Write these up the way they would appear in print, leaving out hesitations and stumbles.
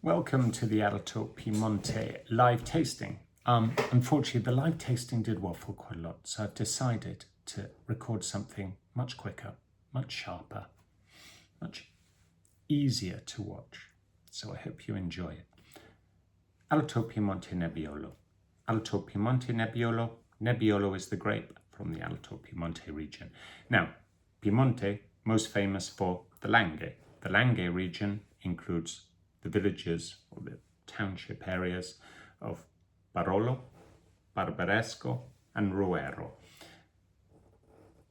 Welcome to the Alto Piemonte live tasting. Unfortunately, the live tasting did waffle quite a lot, so I've decided to record something much quicker, much sharper, much easier to watch. So I hope you enjoy it. Alto Piemonte Nebbiolo. Alto Piemonte Nebbiolo. Nebbiolo is the grape from the Alto Piemonte region. Now, Piemonte, most famous for the Langhe. The Langhe region includes the villages or the township areas of Barolo, Barbaresco, and Ruero.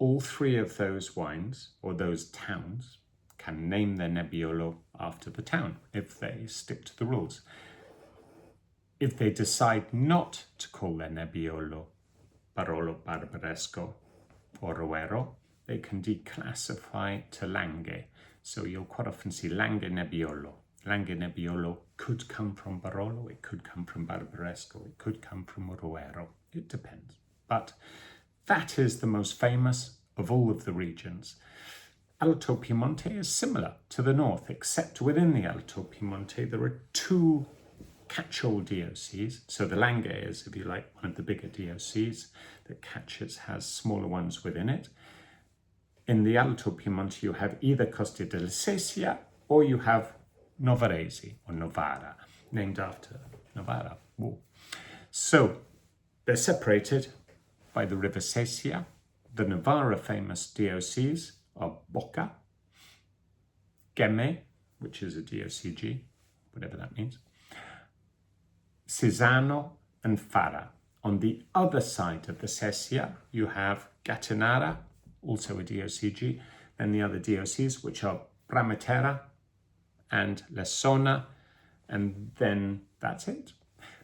All three of those wines, or those towns, can name their Nebbiolo after the town if they stick to the rules. If they decide not to call their Nebbiolo Barolo, Barbaresco, or Ruero, they can declassify to Langhe. So you'll quite often see Langhe Nebbiolo. Langhe Nebbiolo could come from Barolo, it could come from Barbaresco, it could come from Ruero. It depends. But that is the most famous of all of the regions. Alto Piemonte is similar to the north, except within the Alto Piemonte there are two catch-all DOCs. So the Langhe is, if you like, one of the bigger DOCs that has smaller ones within it. In the Alto Piemonte, you have either Coste della Sesia or you have Novarese or Novara, named after Novara. Whoa. So they're separated by the river Sesia. The Novara famous DOCs are Boca, Ghemme, which is a DOCG, whatever that means, Sizzano, and Fara. On the other side of the Sesia, you have Gattinara, also a DOCG, then the other DOCs, which are Bramaterra and Lessona, and then that's it.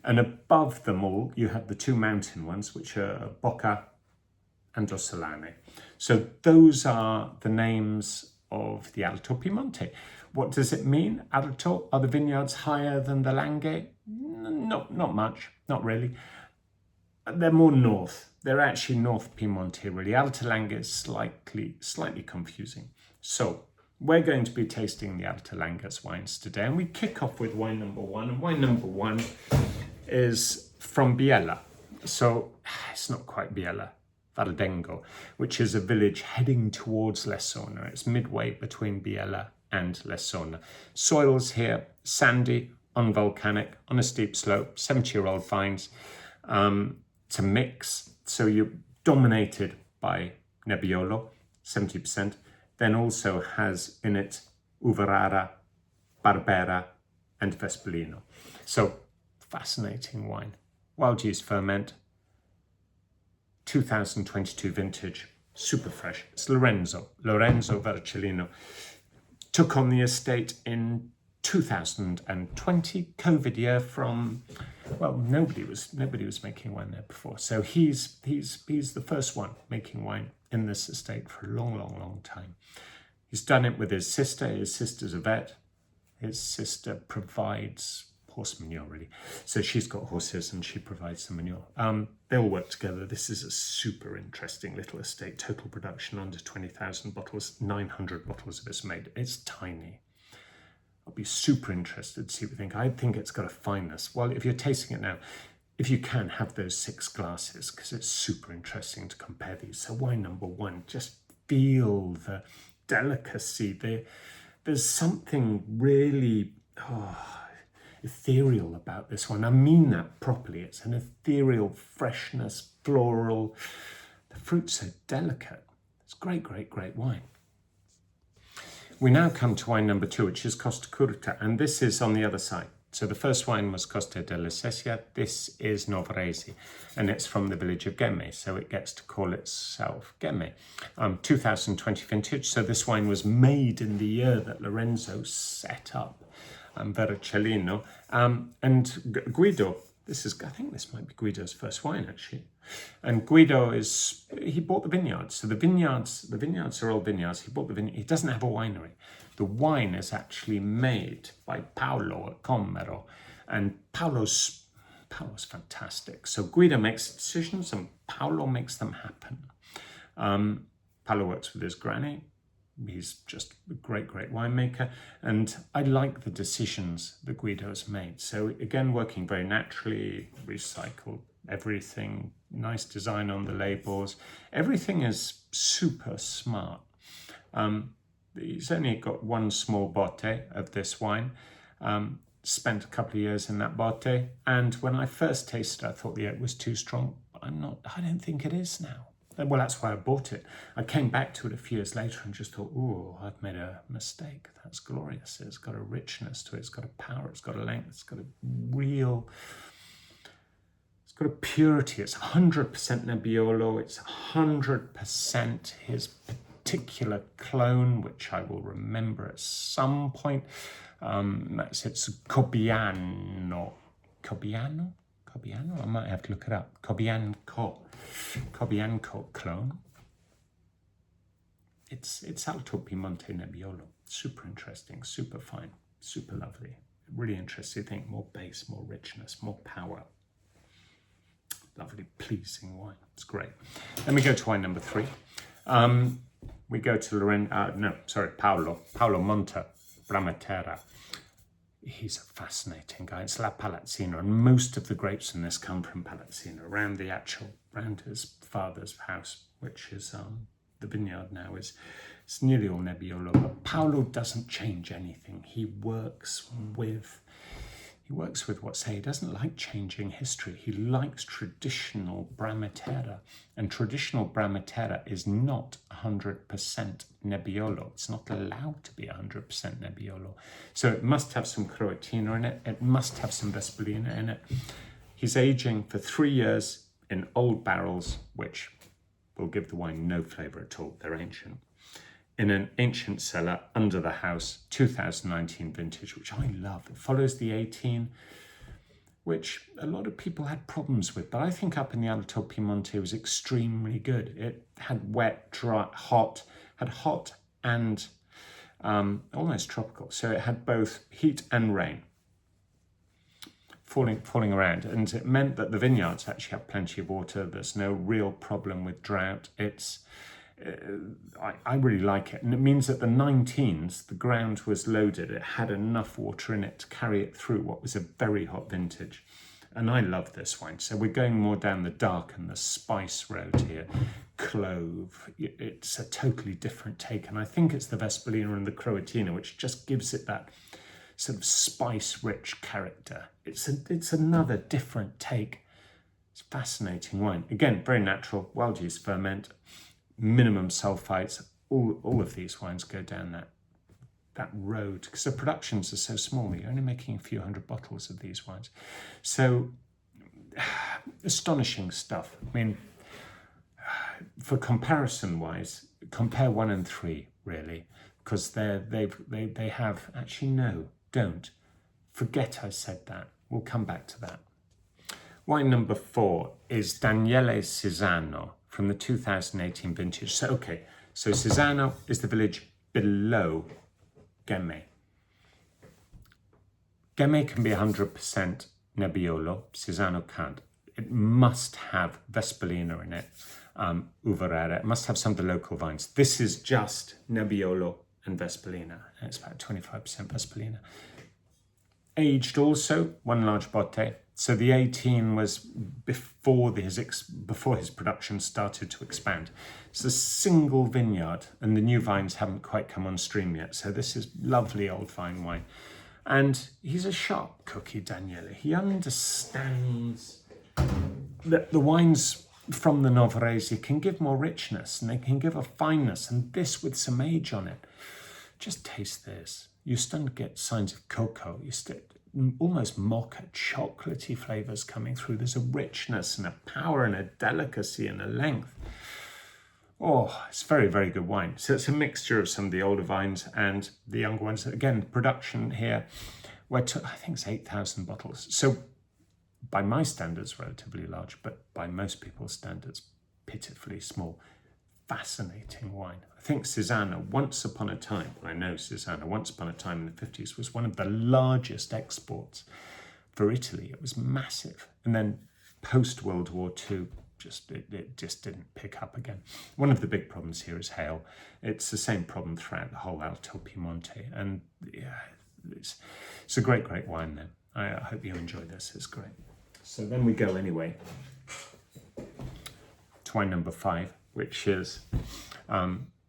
And above them all, you have the two mountain ones, which are Boca and Rosso. So those are the names of the Alto Piemonte. What does it mean? Alto, are the vineyards higher than the Langhe? No, not much, not really. They're more north. They're actually North Piemonte, really. Alto Langhe is slightly confusing. So we're going to be tasting the Alto Langhe's wines today, and we kick off with wine number one. And wine number one is from Della. So it's not quite Della, Valdengo, which is a village heading towards Lessona. It's midway between Della and Lessona. Soils here, sandy, unvolcanic, on a steep slope, 70-year-old vines. It's a mix, so you're dominated by Nebbiolo, 70%, then also has in it Uva, Barbera, and Vercellino. So, fascinating wine. Wild yeast ferment, 2022 vintage, super fresh. It's Lorenzo Vercellino. Took on the estate in 2020, COVID year from, well, nobody was making wine there before. So he's the first one making wine in this estate for a long time. He's done it with his sister. His sister's a vet. His sister provides horse manure, really. So she's got horses and she provides the manure. They all work together. This is a super interesting little estate. Total production under 20,000 bottles, 900 bottles of it's made. It's tiny. I'll be super interested to see what you think. I think it's got a fineness. Well, if you're tasting it now, if you can, have those 6 glasses, because it's super interesting to compare these. So wine number one, just feel the delicacy. There's something really ethereal about this one. I mean that properly. It's an ethereal freshness, floral. The fruit's so delicate. It's great wine. We now come to wine number two, which is Costacurta, and this is on the other side. So the first wine was Coste della Sesia. This is Novarese, and it's from the village of Ghemme, so it gets to call itself Ghemme. 2020 vintage, so this wine was made in the year that Lorenzo set up Vercellino. And Guido, I think this might be Guido's first wine, actually. And Guido he bought the vineyards. So the vineyards are all vineyards. He bought the vineyard. He doesn't have a winery. The wine is actually made by Paolo at Comero. And Paolo's fantastic. So Guido makes decisions and Paolo makes them happen. Paolo works with his granny. He's just a great, great winemaker. And I like the decisions that Guido has made. So again, working very naturally, recycled everything, nice design on the labels. Everything is super smart. He's only got one small botte of this wine. Spent a couple of years in that botte. And when I first tasted it, I thought the oak was too strong. I don't think it is now. Well, that's why I bought it. I came back to it a few years later and just thought, oh, I've made a mistake. That's glorious. It's got a richness to it. It's got a power. It's got a length. It's got a real... It's got a purity. It's 100% Nebbiolo. It's 100% his particular clone, which I will remember at some point. It's Cobbiano. Cobbiano? I might have to look it up. Cobbianco clone. It's Alto Piemonte Nebbiolo. Super interesting, super fine, super lovely. Really interesting thing. More base, more richness, more power. Lovely, pleasing wine. It's great. Then we go to wine number 3. We go to Paolo Monte, Bramaterra. He's a fascinating guy. It's La Palazzina, and most of the grapes in this come from Palazzina, around his father's house, which is the vineyard now. It's nearly all Nebbiolo, but Paolo doesn't change anything. He works with what's he doesn't like changing history. He likes traditional Bramaterra, and traditional Bramaterra is not 100% Nebbiolo. It's not allowed to be 100% Nebbiolo. So it must have some Croatina in it. It must have some Vercellino in it. He's aging for 3 years in old barrels, which will give the wine no flavour at all. They're ancient. In an ancient cellar under the house, 2019 vintage, which I love. It follows the 18, which a lot of people had problems with, but I think up in the Alto Piemonte was extremely good. It had wet, dry, hot and almost tropical. So it had both heat and rain falling around, and it meant that the vineyards actually have plenty of water. There's no real problem with drought. I really like it, and it means that the 19s, the ground was loaded. It had enough water in it to carry it through what was a very hot vintage, and I love this wine. So we're going more down the dark and the spice road here. Clove, it's a totally different take, and I think it's the Vercellino and the Croatina which just gives it that sort of spice-rich character. It's another different take. It's fascinating wine. Again, very natural, wild-yeast ferment, minimum sulfites. All of these wines go down that road because the productions are so small. You're only making a few hundred bottles of these wines. So astonishing stuff. I mean, for comparison wise, compare 1 and 3 really, because they have actually no, don't forget I said that. We'll come back to that. Wine number 4 is Daniele Sizzano from the 2018 vintage. So Sizzano is the village below Ghemme. Ghemme can be 100% Nebbiolo, Sizzano can't. It must have Vercellino in it, Uvarera. It must have some of the local vines. This is just Nebbiolo and Vercellino. It's about 25% Vercellino. Aged also, 1 large botte. So the 18 was before his production started to expand. It's a single vineyard, and the new vines haven't quite come on stream yet. So this is lovely old vine wine. And he's a sharp cookie, Daniele. He understands that the wines from the Novarese can give more richness, and they can give a fineness, and this with some age on it. Just taste this. You start to get signs of cocoa. Almost mocha, chocolatey flavours coming through. There's a richness and a power and a delicacy and a length. Oh, it's very, very good wine. So it's a mixture of some of the older vines and the younger ones. Again, production here, I think it's 8,000 bottles. So by my standards, relatively large, but by most people's standards, pitifully small. Fascinating wine. I think Sizzano, once upon a time in the 50s, was one of the largest exports for Italy. It was massive. And then post-World War II, it just didn't pick up again. One of the big problems here is hail. It's the same problem throughout the whole Alto Piemonte, and yeah, it's a great wine then. I hope you enjoy this. It's great. So then we go anyway to wine number 5, which is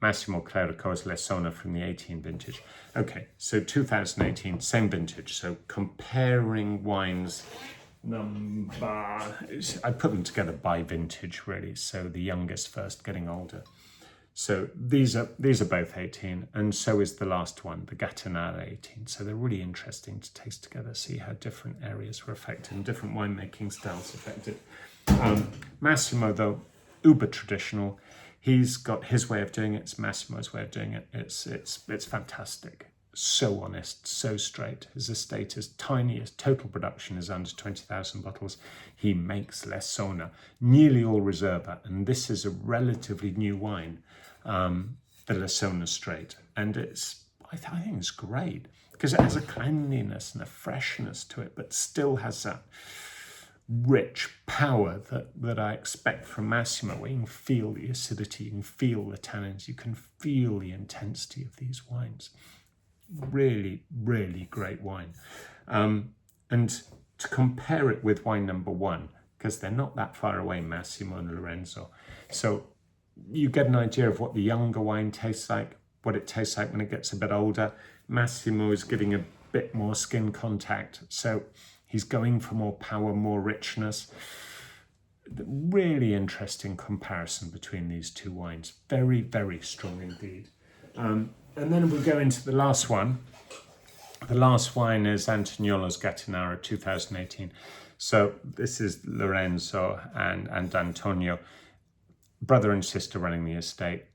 Massimo Clerico's Lessona from the 18 vintage. Okay, so 2018, same vintage. So comparing wines I put them together by vintage really. So the youngest first, getting older. So these are both 18, and so is the last one, the Gattinara 18. So they're really interesting to taste together, see how different areas were affected and different winemaking styles affected. Massimo, though, uber traditional. He's got his way of doing it. It's Massimo's way of doing it. It's fantastic. So honest, so straight. His estate is tiny. His total production is under 20,000 bottles. He makes Lessona, nearly all Riserva, and this is a relatively new wine, the Lessona straight, and I think it's great because it has a cleanliness and a freshness to it, but still has that rich power that I expect from Massimo, where you can feel the acidity, you can feel the tannins, you can feel the intensity of these wines. Really, really great wine. And to compare it with wine number 1, because they're not that far away, Massimo and Lorenzo. So you get an idea of what the younger wine tastes like, what it tastes like when it gets a bit older. Massimo is getting a bit more skin contact. So he's going for more power, more richness. Really interesting comparison between these two wines. Very, very strong indeed. And then we go into the last one. The last wine is Antoniolo's Gattinara 2018. So this is Lorenzo and Antonio, brother and sister running the estate.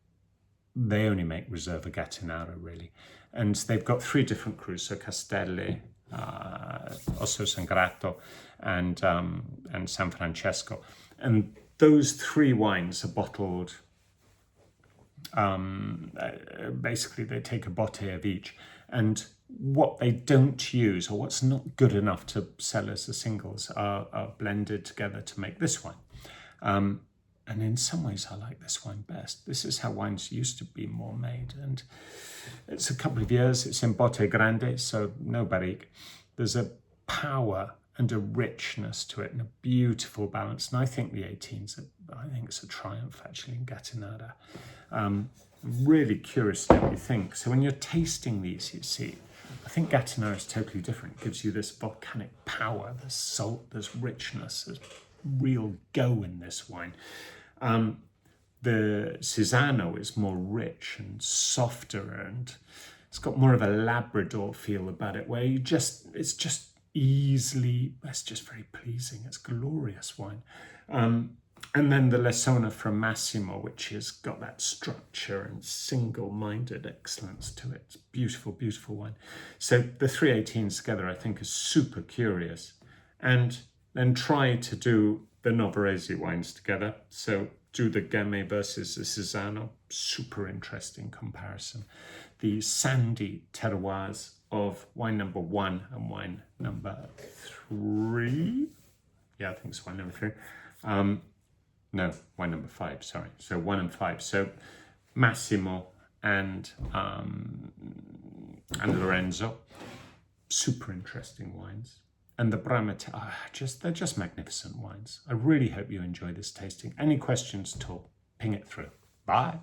They only make Riserva Gattinara really. And they've got 3 different crus, so Castelli, Osso Sangrato, and San Francesco. And those 3 wines are bottled. Basically they take a botte of each, and what they don't use, or what's not good enough to sell as the singles, are blended together to make this wine. And in some ways I like this wine best. This is how wines used to be more made, and it's a couple of years, it's in botte grande, so no barrique. There's a power and a richness to it and a beautiful balance, and I think the 18s, I think it's a triumph actually in Gattinara. Really curious what you think. So when you're tasting these, you see, I think Gattinara is totally different. It gives you this volcanic power, there's salt, there's richness, there's real go in this wine. The Sizzano is more rich and softer, and it's got more of a Labrador feel about it, where it's just very pleasing. It's glorious wine. And then the Lessona from Massimo, which has got that structure and single-minded excellence to it. It's beautiful, beautiful wine. So the 318s together, I think, is super curious. And then try to do the Novarese wines together. So do the Ghemme versus the Sizzano. Super interesting comparison. The sandy terroirs of wine number 1 and wine number 3. Yeah, I think it's wine number 3. No, wine number 5, sorry. So 1 and 5. So Massimo and Lorenzo, super interesting wines. And the Bramaterra, they're just magnificent wines. I really hope you enjoy this tasting. Any questions at all, ping it through. Bye.